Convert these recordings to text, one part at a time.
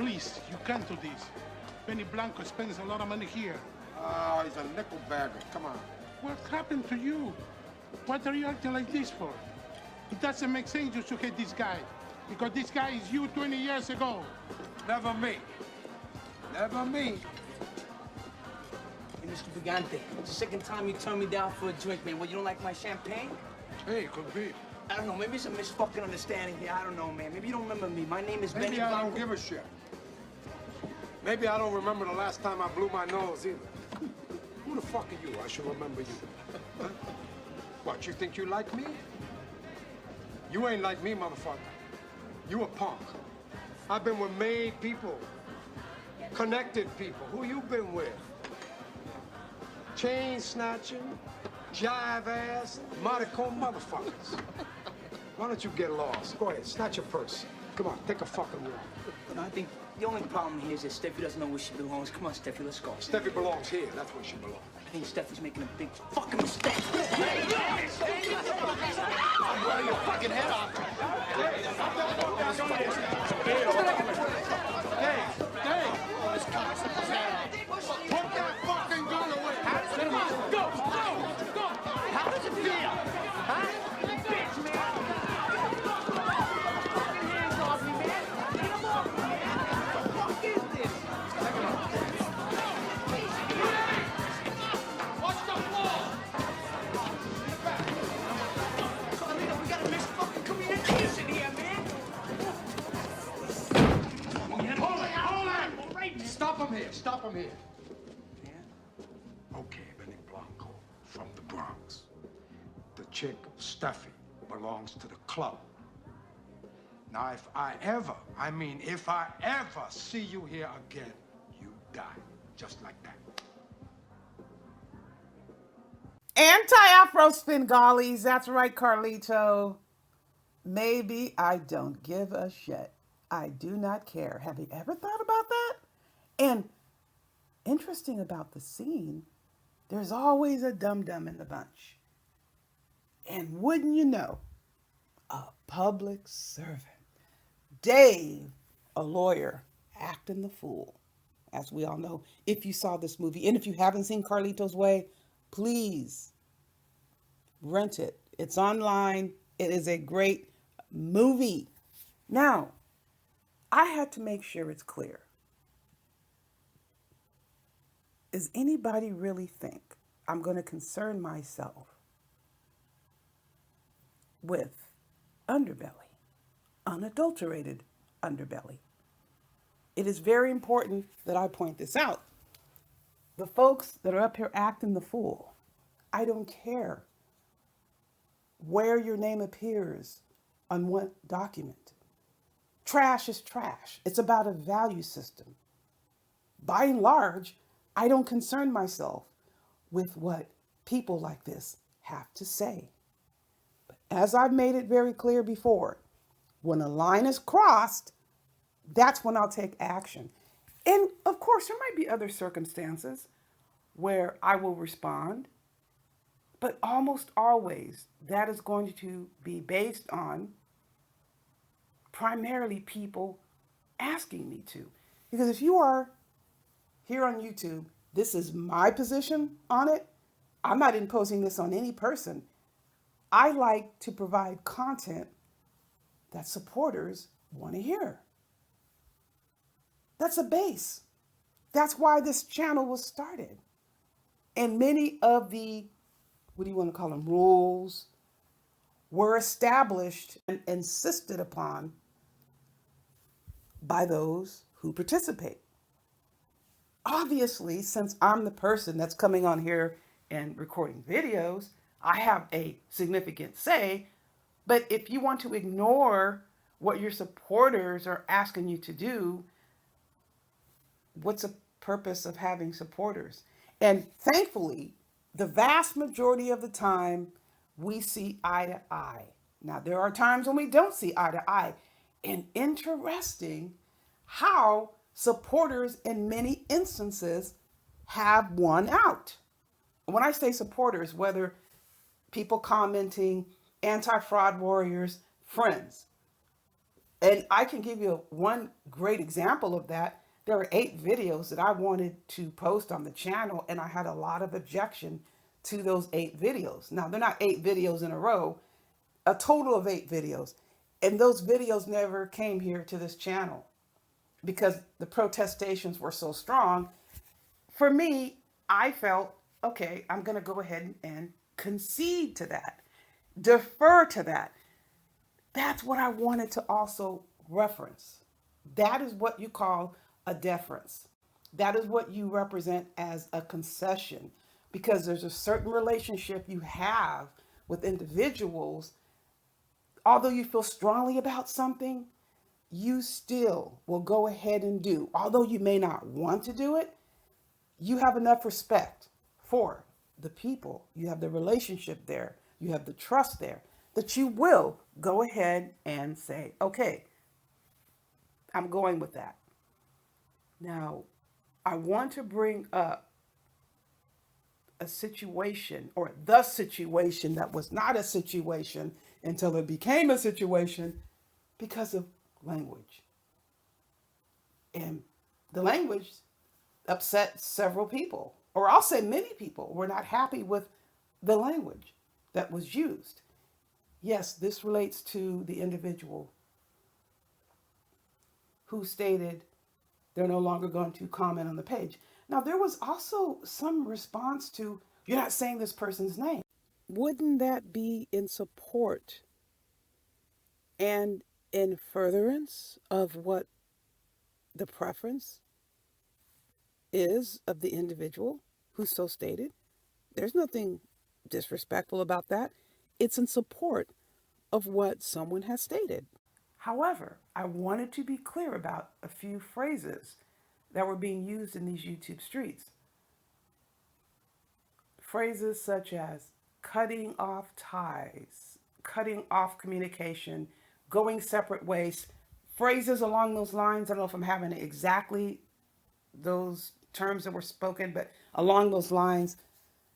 Please, you can't do this. Benny Blanco spends a lot of money here. Oh, he's a nickel bagger. Come on. What happened to you? What are you acting like this for? It doesn't make sense you should hate this guy. Because this guy is you 20 years ago. Never me. Never me. Hey, Mr. Big-Anti, it's the second time you turned me down for a drink, man. Well, you don't like my champagne? Hey, could be. I don't know, maybe it's a misfucking understanding here. I don't know, man. Maybe you don't remember me. My name is Benny Maybe I Blanco. don't give a shit. Maybe I don't remember the last time I blew my nose either. Who the fuck are you? I should remember you. Huh? What, you think you like me? You ain't like me, motherfucker. You a punk. I've been with made people, connected people. Who you been with? Chain snatching, jive ass, maricon motherfuckers. Why don't you get lost? Go ahead, snatch your purse. Come on, take a fucking walk. No, I think the only problem here is that Steffi doesn't know where she belongs. Come on, Steffi, let's go. Steffi belongs here. That's where she belongs. I think Steffi's making a big fucking mistake. I'll blow your fucking head off. Put that fucking gun away. Go! How does it feel? Huh? Bitch, man! Fucking hands off me, man! Get him off me, man! What the fuck is this? Watch the floor. Carlito, we got a misfucking communication here, man. Hold it. Stop him here. Stop him here. Okay, Benny Blanco from the Bronx. The chick, Steffi, belongs to the club. Now, if I ever see you here again, you die. Just like that. Anti-Afro Svengalis. That's right, Carlito. Maybe I don't give a shit. I do not care. Have you ever thought about that? And interesting about the scene, there's always a dum-dum in the bunch. And wouldn't you know, a public servant. Dave, a lawyer, acting the fool. As we all know, if you saw this movie, and if you haven't seen Carlito's Way, please rent it. It's online. It is a great movie. Now, I had to make sure it's clear. Does anybody really think I'm going to concern myself with underbelly, unadulterated underbelly? It is very important that I point this out. The folks that are up here acting the fool, I don't care where your name appears on what document. Trash is trash. It's about a value system. By and large, I don't concern myself with what people like this have to say. But as I've made it very clear before, when a line is crossed, that's when I'll take action. And of course, there might be other circumstances where I will respond, but almost always that is going to be based on primarily people asking me to. Because if you are here on YouTube, this is my position on it. I'm not imposing this on any person. I like to provide content that supporters want to hear. That's a base. That's why this channel was started. And many of the, what do you want to call them, rules were established and insisted upon by those who participate. Obviously, since I'm the person that's coming on here and recording videos, I have a significant say. But if you want to ignore what your supporters are asking you to do, what's the purpose of having supporters? And thankfully, the vast majority of the time, we see eye to eye. Now, there are times when we don't see eye to eye. And interesting how supporters in many instances have won out. When I say supporters, whether people commenting, anti-fraud warriors, friends, And I can give you one great example of that. There are 8 videos that I wanted to post on the channel, and I had a lot of objection to those 8 videos. Now, they're not 8 videos in a row, a total of 8 videos. And those videos never came here to this channel because the protestations were so strong. For me, I felt, okay, I'm going to go ahead and concede to that, defer to that. That's what I wanted to also reference. That is what you call a deference. That is what you represent as a concession, because there's a certain relationship you have with individuals. Although you feel strongly about something, you still will go ahead and do. Although you may not want to do it, you have enough respect for the people. You have the relationship there. You have the trust there that you will go ahead and say, okay, I'm going with that. Now, I want to bring up a situation, or the situation that was not a situation until it became a situation, because of language. And the language upset several people, or I'll say many people were not happy with the language that was used. Yes, this relates to the individual who stated they're no longer going to comment on the page. Now, there was also some response to, you're not saying this person's name. Wouldn't that be in support and in furtherance of what the preference is of the individual who so stated? There's nothing disrespectful about that. It's in support of what someone has stated. However, I wanted to be clear about a few phrases that were being used in these YouTube streets. Phrases such as cutting off ties, cutting off communication, going separate ways, phrases along those lines. I don't know if I'm having exactly those terms that were spoken, but along those lines,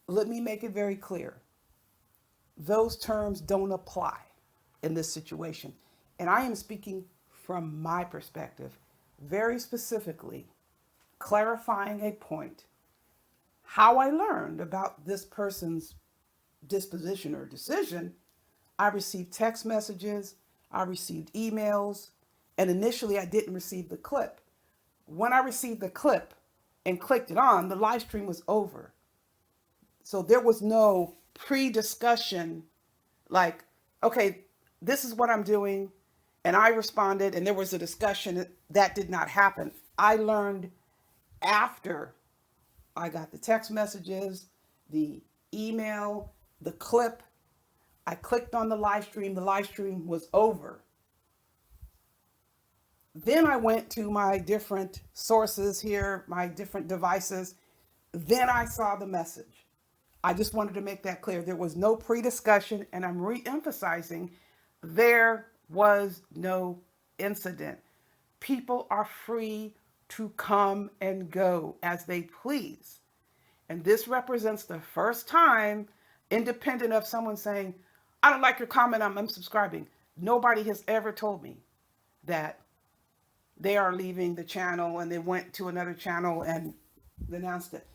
let me make it very clear. Those terms don't apply in this situation. And I am speaking from my perspective, very specifically, clarifying a point, how I learned about this person's disposition or decision. I received text messages, I received emails, and initially I didn't receive the clip. When I received the clip and clicked it on, the live stream was over. So there was no pre-discussion like, okay, this is what I'm doing. And I responded, and there was a discussion. That did not happen. I learned after I got the text messages, the email, the clip. I clicked on the live stream was over. Then I went to my different sources here, my different devices. Then I saw the message. I just wanted to make that clear. There was no pre-discussion, and I'm re-emphasizing there was no incident. People are free to come and go as they please. And this represents the first time, independent of someone saying, I don't like your comment, I'm unsubscribing. Nobody has ever told me that they are leaving the channel and they went to another channel and announced it.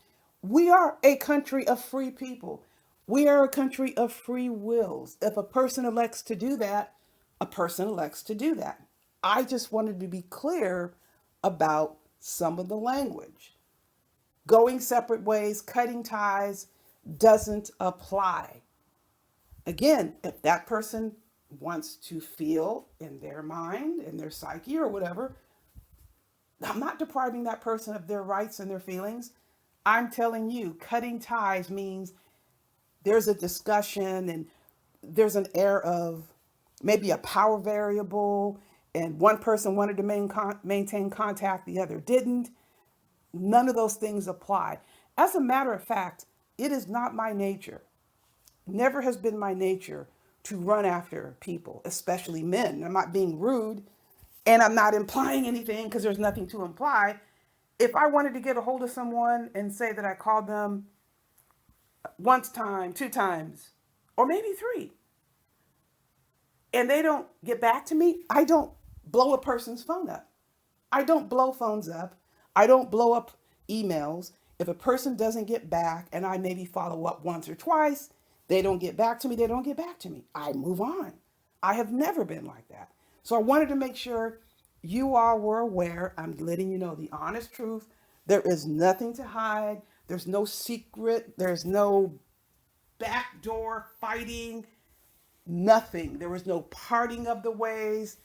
We are a country of free people. We are a country of free wills. If a person elects to do that, a person elects to do that. I just wanted to be clear about some of the language. Going separate ways, cutting ties doesn't apply. Again, if that person wants to feel in their mind, in their psyche or whatever, I'm not depriving that person of their rights and their feelings. I'm telling you, cutting ties means there's a discussion and there's an air of maybe a power variable, and one person wanted to maintain contact, the other didn't. None of those things apply. As a matter of fact, it is not my nature, never has been my nature to run after people, especially men. I'm not being rude, and I'm not implying anything because there's nothing to imply. If I wanted to get a hold of someone and say that I called them once time, 2 times, or maybe 3, and they don't get back to me, I don't blow a person's phone up. I don't blow phones up. I don't blow up emails. If a person doesn't get back and I maybe follow up once or twice, they don't get back to me, they don't get back to me. I move on. I have never been like that. So I wanted to make sure you all were aware. I'm letting you know the honest truth. There is nothing to hide. There's no secret. There's no backdoor fighting. Nothing. There was no parting of the ways.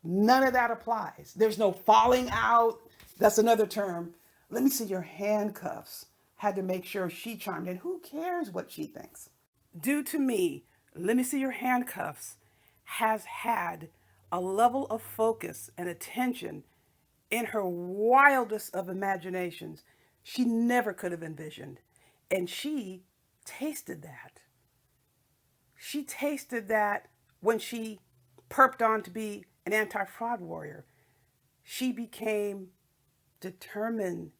None of that applies. There's no falling out. That's another term. Let me see your handcuffs. Had to make sure she chimed in. Who cares what she thinks? Due to me, let me see your handcuffs has had a level of focus and attention in her wildest of imaginations she never could have envisioned. And she tasted that. She tasted that when she perped on to be an anti-fraud warrior. She became determined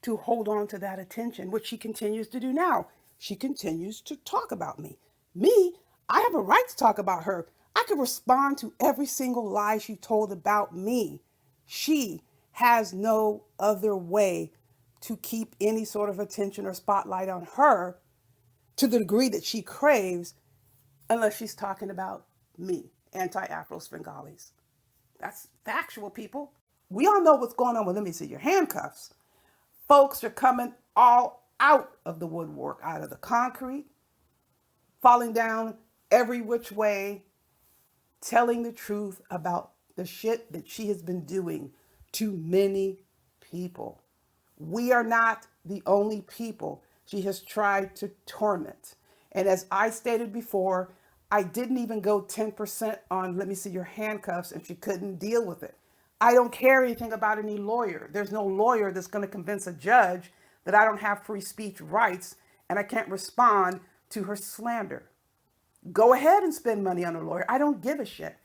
to hold on to that attention, which she continues to do now. She continues to talk about me. Me, I have a right to talk about her. I could respond to every single lie she told about me. She has no other way to keep any sort of attention or spotlight on her to the degree that she craves, unless she's talking about me, anti-Afro Svengalis. That's factual, people. We all know what's going on with, let me see your handcuffs. Folks are coming all out of the woodwork, out of the concrete, falling down every which way, telling the truth about the shit that she has been doing to many people. We are not the only people she has tried to torment. And as I stated before, I didn't even go 10% on let me see your handcuffs, and she couldn't deal with it. I don't care anything about any lawyer. There's no lawyer that's going to convince a judge that I don't have free speech rights and I can't respond to her slander. Go ahead and spend money on a lawyer. I don't give a shit.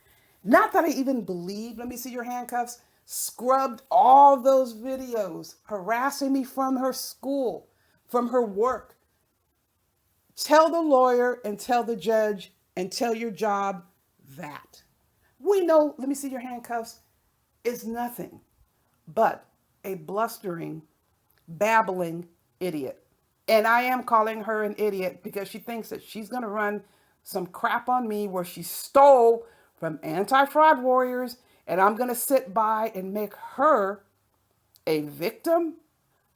Not that I even believe, let me see your handcuffs, scrubbed all those videos harassing me from her school, from her work. Tell the lawyer and tell the judge and tell your job that. We know, let me see your handcuffs, is nothing but a blustering, babbling idiot. And I am calling her an idiot because she thinks that she's going to run some crap on me where she stole from anti-fraud warriors, and I'm going to sit by and make her a victim.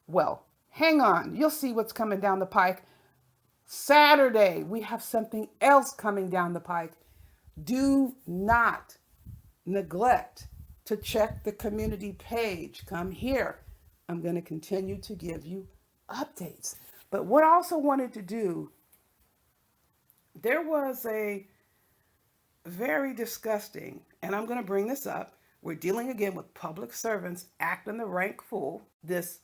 Well, hang on. You'll see what's coming down the pike. Saturday, we have something else coming down the pike. Do not neglect to check the community page. Come here. I'm going to continue to give you updates. But what I also wanted to do, there was a very disgusting, and I'm going to bring this up. We're dealing again with public servants acting the rank fool, this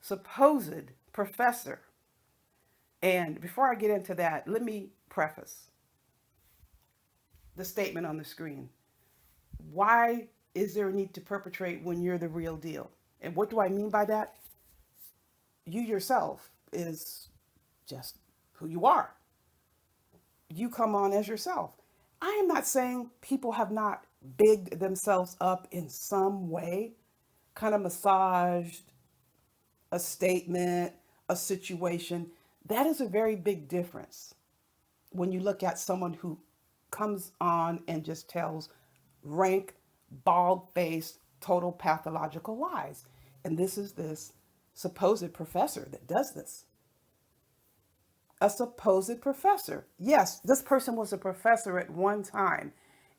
supposed professor. And before I get into that, let me preface the statement on the screen. Why is there a need to perpetrate when you're the real deal? And what do I mean by that? You yourself is just who you are. You come on as yourself. I am not saying people have not bigged themselves up in some way, kind of massaged a statement, a situation. That is a very big difference when you look at someone who comes on and just tells rank, bald-faced, total pathological lies. And this is this supposed professor that does this. A supposed professor. Yes, this person was a professor at one time.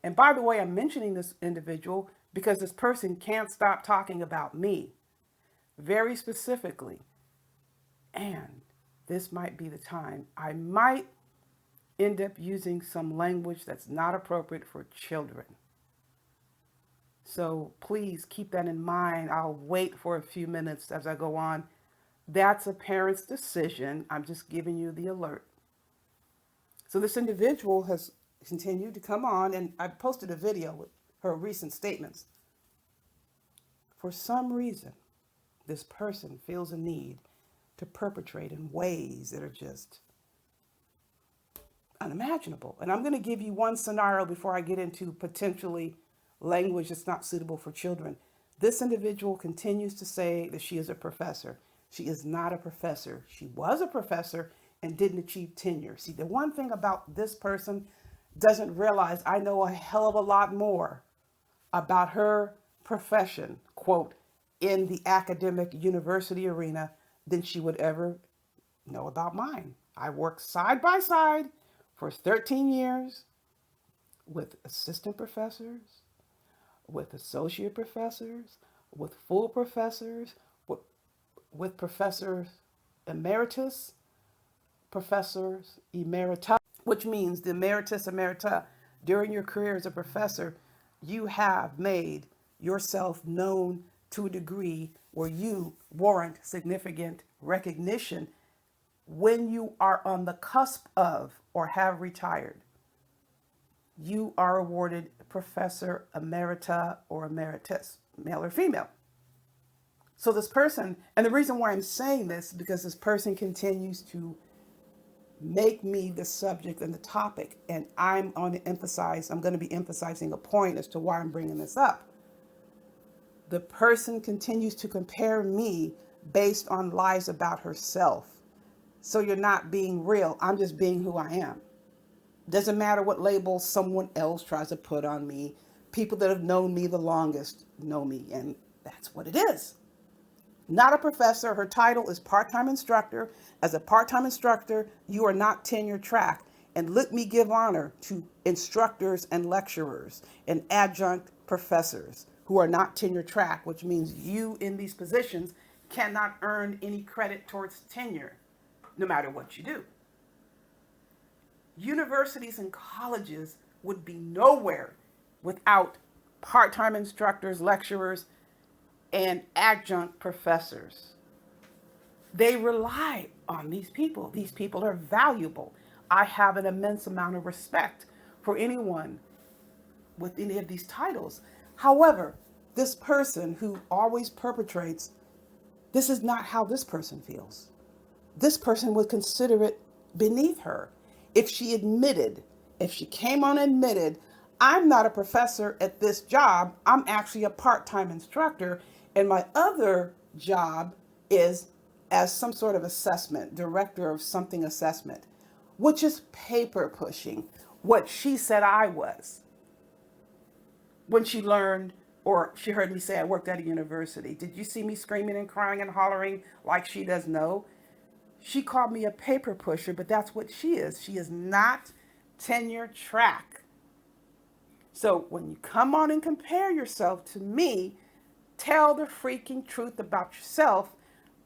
And by the way, I'm mentioning this individual because this person can't stop talking about me very specifically. And this might be the time I might end up using some language that's not appropriate for children. So please keep that in mind. I'll wait for a few minutes as I go on. That's a parent's decision. I'm just giving you the alert. So this individual has continued to come on, and I posted a video with her recent statements. For some reason, this person feels a need to perpetrate in ways that are just unimaginable. And I'm going to give you one scenario before I get into potentially language that's not suitable for children. This individual continues to say that she is a professor. She is not a professor. She was a professor and didn't achieve tenure. See, the one thing about this person doesn't realize I know a hell of a lot more about her profession, quote, in the academic university arena than she would ever know about mine. I worked side by side for 13 years with assistant professors, with associate professors, with full professors, with professors emeritus, professors emerita, which means the emeritus emerita. During your career as a professor, you have made yourself known to a degree where you warrant significant recognition when you are on the cusp of or have retired. You are awarded professor emerita or emeritus, male or female. So this person, and the reason why I'm saying this is because this person continues to make me the subject and the topic, and I'm going to be emphasizing a point as to why I'm bringing this up. The person continues to compare me based on lies about herself. So you're not being real. I'm just being who I am. Doesn't matter what label someone else tries to put on me. People that have known me the longest know me, and that's what it is. Not a professor. Her title is part-time instructor. As a part-time instructor, you are not tenure track. And let me give honor to instructors and lecturers and adjunct professors who are not tenure track, which means you in these positions cannot earn any credit towards tenure, no matter what you do. Universities and colleges would be nowhere without part-time instructors, lecturers, and adjunct professors. They rely on these people. These people are valuable. I have an immense amount of respect for anyone with any of these titles. However, this person who always perpetrates, this is not how this person feels. This person would consider it beneath her if she came on and admitted, I'm not a professor at this job, I'm actually a part-time instructor, and my other job is as some sort of assessment, director of something assessment, which is paper pushing, what she said I was. When she learned, or she heard me say I worked at a university. Did you see me screaming and crying and hollering like she does? No. She called me a paper pusher, but that's what she is. She is not tenure track. So when you come on and compare yourself to me, tell the freaking truth about yourself,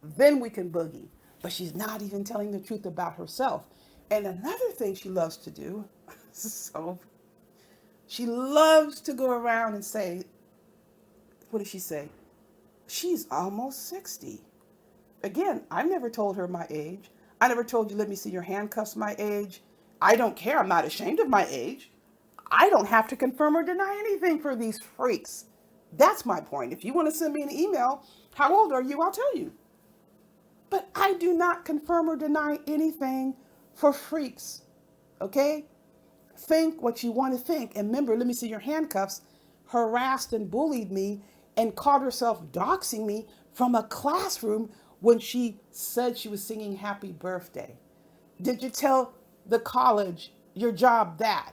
then we can boogie. But she's not even telling the truth about herself. And another thing she loves to do, so she loves to go around and say, what does she say? She's almost 60. Again, I never told her my age. I never told you, let me see your handcuffs, my age. I don't care. I'm not ashamed of my age. I don't have to confirm or deny anything for these freaks. That's my point. If you want to send me an email, how old are you? I'll tell you. But I do not confirm or deny anything for freaks. Okay? Think what you want to think. And remember, let me see your handcuffs, harassed and bullied me and called herself doxing me from a classroom when she said she was singing happy birthday. Did you tell the college your job that?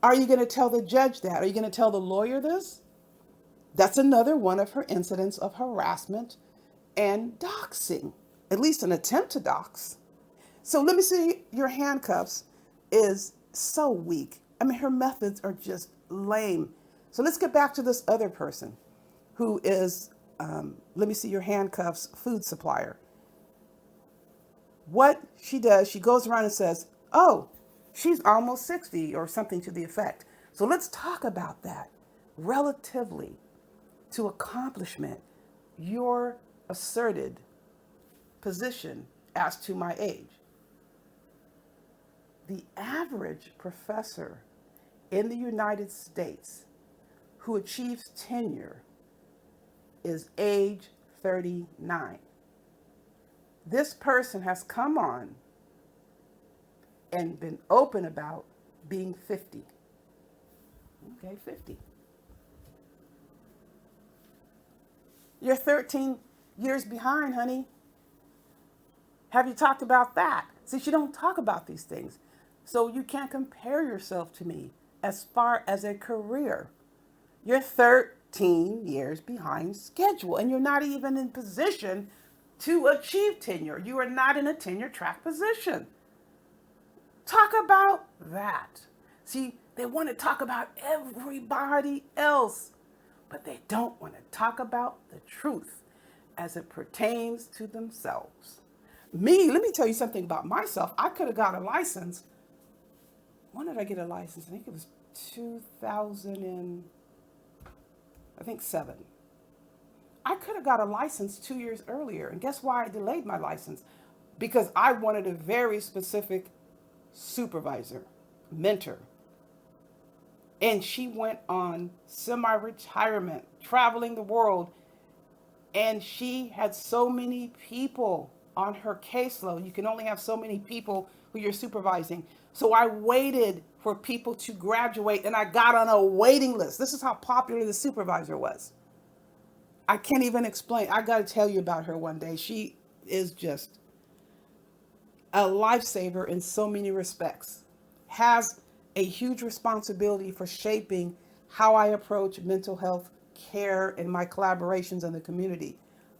Are you going to tell the judge that? Are you going to tell the lawyer this? That's another one of her incidents of harassment and doxing, at least an attempt to dox. So let me see your handcuffs is so weak. I mean, her methods are just lame. So let's get back to this other person who is, let me see your handcuffs, food supplier. What she does, she goes around and says, oh, she's almost 60 or something to the effect. So let's talk about that relatively to accomplishment, your asserted position as to my age. The average professor in the United States who achieves tenure is age 39. This person has come on and been open about being 50. Okay, 50. You're 13 years behind, honey. Have you talked about that? See, you don't talk about these things. So you can't compare yourself to me as far as a career. You're 13 years behind schedule, and you're not even in position to achieve tenure. You are not in a tenure track position. Talk about that. See, they want to talk about everybody else, but they don't want to talk about the truth as it pertains to themselves. Me, let me tell you something about myself. I could have got a license. When did I get a license? I think it was 2007. I could have got a license 2 years earlier. And guess why I delayed my license? Because I wanted a very specific supervisor, mentor. And she went on semi-retirement, traveling the world. And she had so many people on her caseload. You can only have so many people who you're supervising. So I waited for people to graduate, and I got on a waiting list. This is how popular the supervisor was. I can't even explain. I got to tell you about her one day. She is just a lifesaver in so many respects. Has a huge responsibility for shaping how I approach mental health care in my collaborations in the community.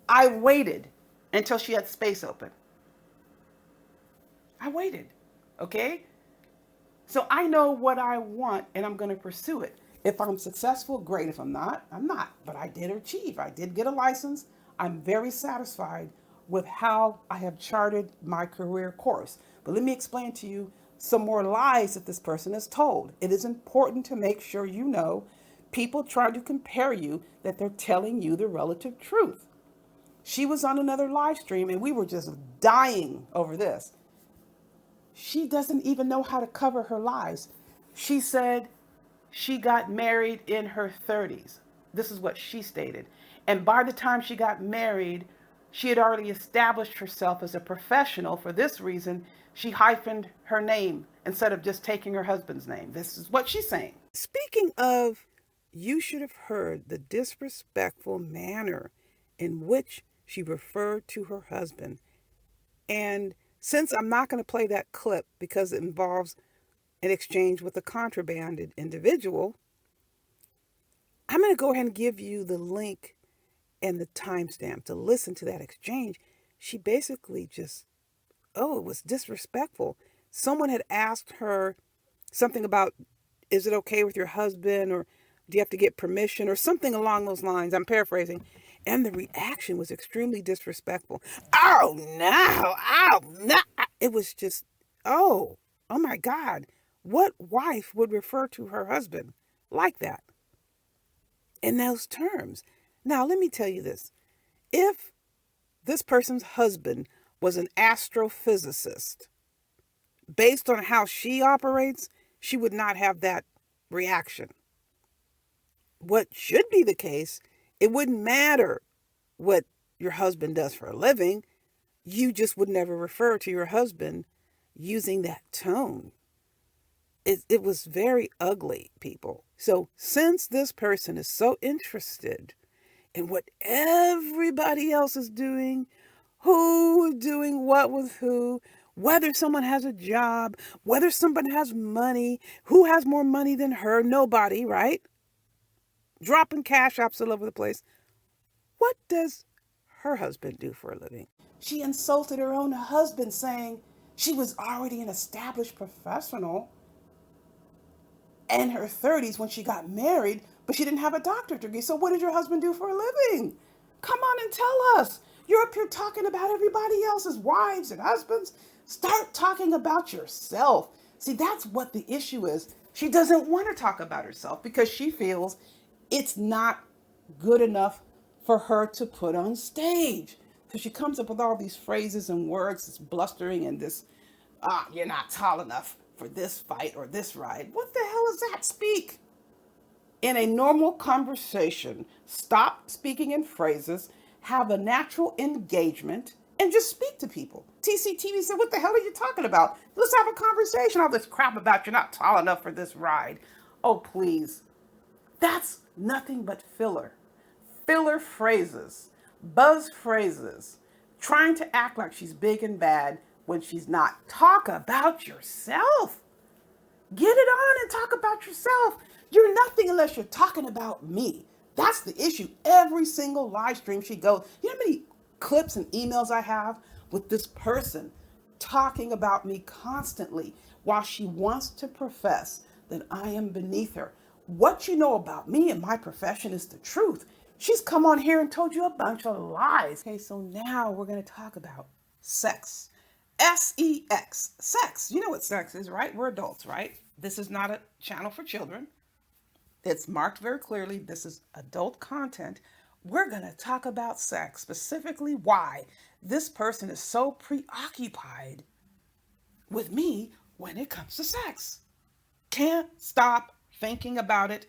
I waited until she had space open. I waited, okay? So I know what I want, and I'm going to pursue it. If I'm successful, great. If I'm not, I'm not. But I did achieve. I did get a license. I'm very satisfied with how I have charted my career course. But let me explain to you some more lies that this person has told. It is important to make sure you know people try to compare you, that they're telling you the relative truth. She was on another live stream, and we were just dying over this. She doesn't even know how to cover her lies. She said she got married in her 30s. This is what she stated. And by the time she got married, she had already established herself as a professional. For this reason, she hyphened her name instead of just taking her husband's name. This is what she's saying. Speaking of, you should have heard the disrespectful manner in which she referred to her husband. And since I'm not going to play that clip because it involves an exchange with a contrabanded individual, I'm going to go ahead and give you the link and the timestamp to listen to that exchange. She basically just, it was disrespectful. Someone had asked her something about, is it okay with your husband, or do you have to get permission, or something along those lines. I'm paraphrasing. And the reaction was extremely disrespectful. Oh, no. Oh, no. It was just, oh my God. What wife would refer to her husband like that in those terms? Now, let me tell you this. If this person's husband was an astrophysicist, based on how she operates, she would not have that reaction. What should be the case, it wouldn't matter what your husband does for a living. You just would never refer to your husband using that tone. It was very ugly, people. So since this person is so interested in what everybody else is doing, who is doing what with who, whether someone has a job, whether someone has money, who has more money than her, nobody, right? Dropping cash apps all over the place. What does her husband do for a living? She insulted her own husband, saying she was already an established professional in her 30s when she got married, but she didn't have a doctorate degree. So what did your husband do for a living? Come on and tell us. You're up here talking about everybody else's wives and husbands. Start talking about yourself. See, that's what the issue is. She doesn't want to talk about herself because she feels it's not good enough for her to put on stage. So she comes up with all these phrases and words, this blustering and this, you're not tall enough for this fight or this ride. What the hell is that speak? In a normal conversation, stop speaking in phrases, have a natural engagement, and just speak to people. TCTV said, what the hell are you talking about? Let's have a conversation. All this crap about you're not tall enough for this ride. Oh, please. That's nothing but filler. Filler phrases. buzz phrases, trying to act like she's big and bad when she's not. Talk about yourself. Get it on and talk about yourself. You're nothing unless you're talking about me. That's the issue. Every single live stream she goes, you know how many clips and emails I have with this person talking about me constantly while she wants to profess that I am beneath her. What you know about me and my profession is the truth. She's come on here and told you a bunch of lies. Okay, so now we're going to talk about sex. S-E-X, sex. You know what sex is, right? We're adults, right? This is not a channel for children. It's marked very clearly. This is adult content. We're going to talk about sex, specifically why this person is so preoccupied with me when it comes to sex. Can't stop thinking about it,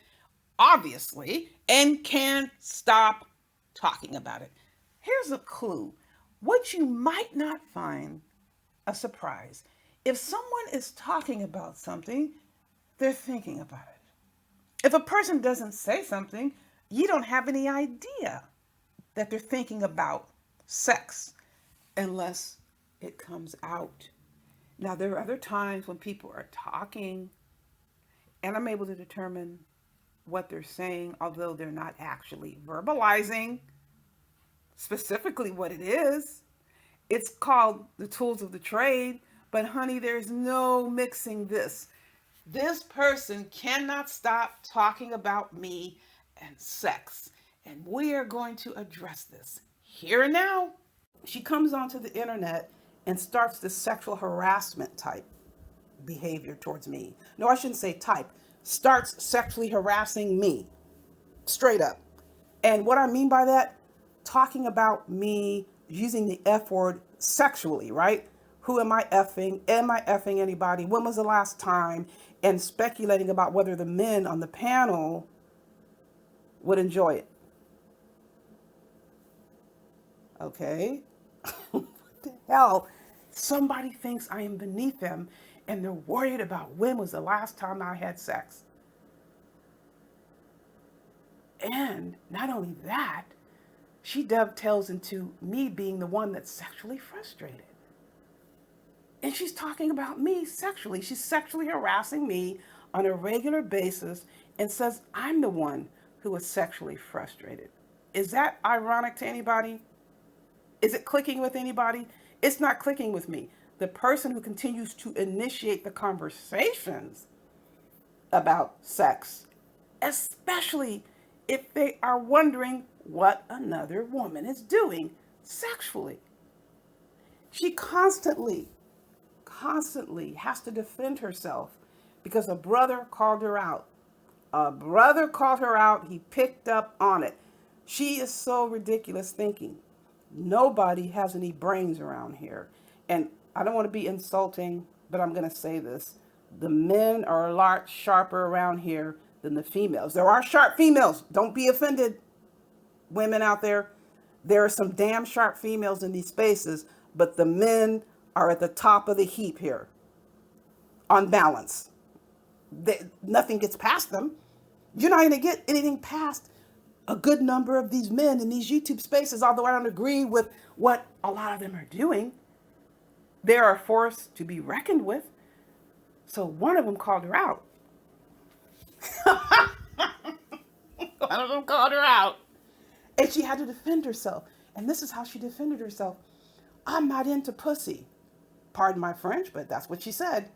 obviously, and can't stop talking about it. Here's a clue. What you might not find a surprise. If someone is talking about something, they're thinking about it. If a person doesn't say something, you don't have any idea that they're thinking about sex unless it comes out. Now, there are other times when people are talking and I'm able to determine what they're saying, although they're not actually verbalizing specifically what it is. It's called the tools of the trade, but honey, there's no mixing this. This person cannot stop talking about me and sex, and we are going to address this here and now. She comes onto the internet and starts this sexual harassment type behavior towards me. No, I shouldn't say type. Starts sexually harassing me, straight up. And what I mean by that, talking about me using the F word sexually, right? Who am I effing? Am I effing anybody? When was the last time? And speculating about whether the men on the panel would enjoy it. Okay. What the hell? Somebody thinks I am beneath them and they're worried about when was the last time I had sex. And not only that, she dovetails into me being the one that's sexually frustrated. And she's talking about me sexually. She's sexually harassing me on a regular basis and says I'm the one who is sexually frustrated. Is that ironic to anybody? Is it clicking with anybody? It's not clicking with me. The person who continues to initiate the conversations about sex, especially if they are wondering what another woman is doing sexually. She constantly has to defend herself because a brother called her out. A brother called her out. He picked up on it. She is so ridiculous thinking. Nobody has any brains around here. And I don't want to be insulting, but I'm going to say this. The men are a lot sharper around here than the females. There are sharp females. Don't be offended, women out there. There are some damn sharp females in these spaces, but the men are at the top of the heap here on balance. Nothing gets past them. You're not going to get anything past a good number of these men in these YouTube spaces, although I don't agree with what a lot of them are doing. They are a force to be reckoned with. So one of them called her out. One of them called her out. And she had to defend herself. And this is how she defended herself. I'm not into pussy. Pardon my French, but that's what she said.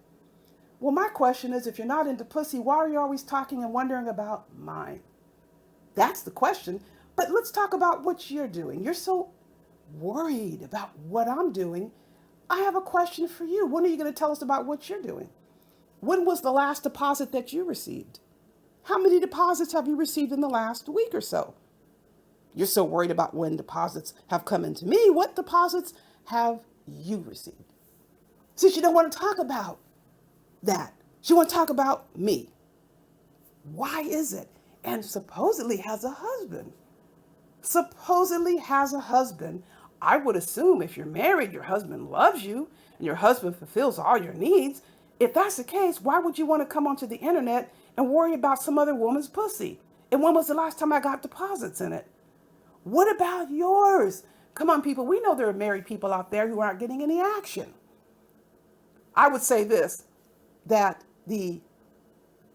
Well, my question is, if you're not into pussy, why are you always talking and wondering about mine? That's the question. But let's talk about what you're doing. You're so worried about what I'm doing. I have a question for you. When are you going to tell us about what you're doing? When was the last deposit that you received? How many deposits have you received in the last week or so? You're so worried about when deposits have come into me. What deposits have you received? See, she don't want to talk about that. She want to talk about me. Why is it? And supposedly has a husband. Supposedly has a husband. I would assume if you're married, your husband loves you and your husband fulfills all your needs. If that's the case, why would you want to come onto the internet and worry about some other woman's pussy? And when was the last time I got deposits in it? What about yours? Come on, people. We know there are married people out there who aren't getting any action. I would say this, that the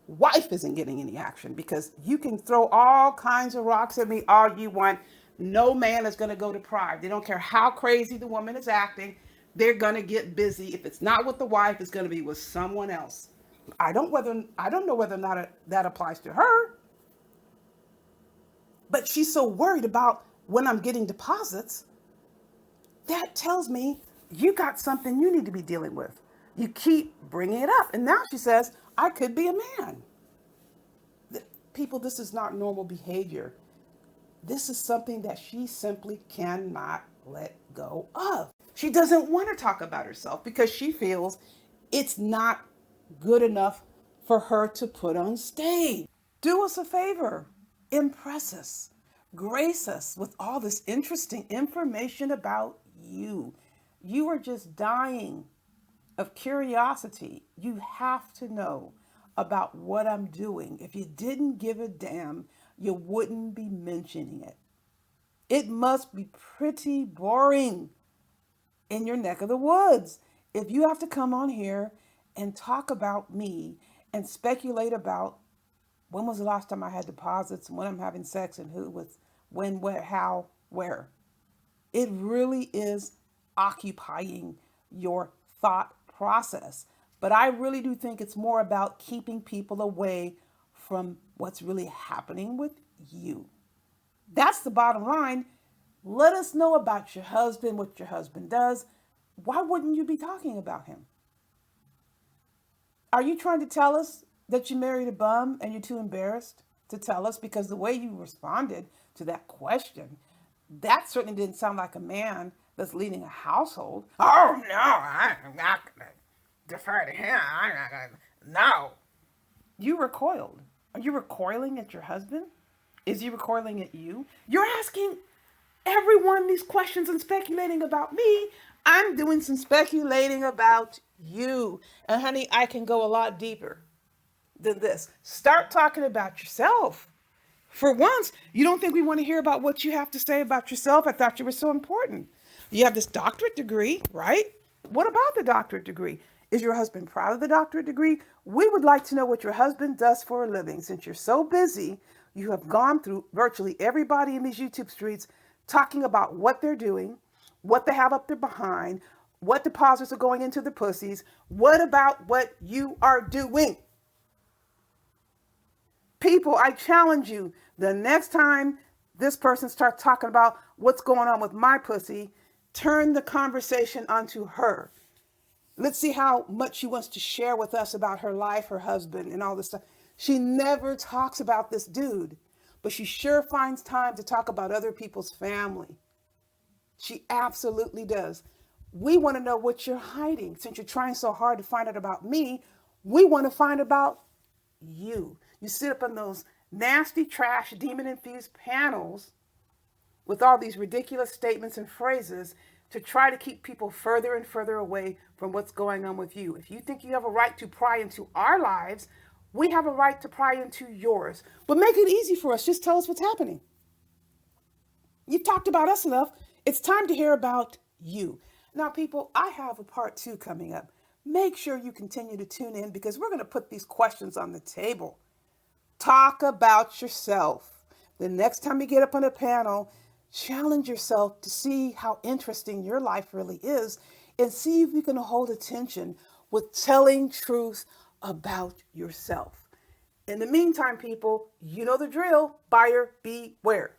wife isn't getting any action, because you can throw all kinds of rocks at me all you want. No man is going to go deprived. They don't care how crazy the woman is acting. They're going to get busy. If it's not with the wife, it's going to be with someone else. I don't know whether or not that applies to her. But she's so worried about when I'm getting deposits. That tells me you got something you need to be dealing with. You keep bringing it up. And now she says, I could be a man. People, this is not normal behavior. This is something that she simply cannot let go of. She doesn't want to talk about herself because she feels it's not good enough for her to put on stage. Do us a favor. Impress us. Grace us with all this interesting information about you. You are just dying of curiosity. You have to know about what I'm doing. If you didn't give a damn, you wouldn't be mentioning it. It must be pretty boring in your neck of the woods if you have to come on here and talk about me and speculate about when was the last time I had deposits and when I'm having sex and who with when, where, how, where. It really is occupying your thought process. But I really do think it's more about keeping people away from what's really happening with you. That's the bottom line. Let us know about your husband, what your husband does. Why wouldn't you be talking about him? Are you trying to tell us that you married a bum and you're too embarrassed to tell us? Because the way you responded to that question, that certainly didn't sound like a man that's leading a household. Oh, no, I'm not going to defer to him. I'm not going to. No. You recoiled. Are you recoiling at your husband? Is he recoiling at you? You're asking everyone these questions and speculating about me. I'm doing some speculating about you. And honey, I can go a lot deeper than this. Start talking about yourself. For once, you don't think we want to hear about what you have to say about yourself? I thought you were so important. You have this doctorate degree, right? What about the doctorate degree? Is your husband proud of the doctorate degree? We would like to know what your husband does for a living. Since you're so busy, you have gone through virtually everybody in these YouTube streets talking about what they're doing, what they have up their behind, what deposits are going into the pussies. What about what you are doing? People, I challenge you, the next time this person starts talking about what's going on with my pussy, turn the conversation onto her. Let's see how much she wants to share with us about her life, her husband, and all this stuff. She never talks about this dude, but she sure finds time to talk about other people's family. She absolutely does. We want to know what you're hiding. Since you're trying so hard to find out about me, we want to find about you. You sit up on those nasty, trash, demon-infused panels with all these ridiculous statements and phrases to try to keep people further and further away from what's going on with you. If you think you have a right to pry into our lives, we have a right to pry into yours. But make it easy for us. Just tell us what's happening. You've talked about us enough. It's time to hear about you. Now, people, I have a part 2 coming up. Make sure you continue to tune in because we're going to put these questions on the table. Talk about yourself. The next time you get up on a panel, challenge yourself to see how interesting your life really is and see if you can hold attention with telling truth about yourself. In the meantime, people, you know the drill. Buyer beware.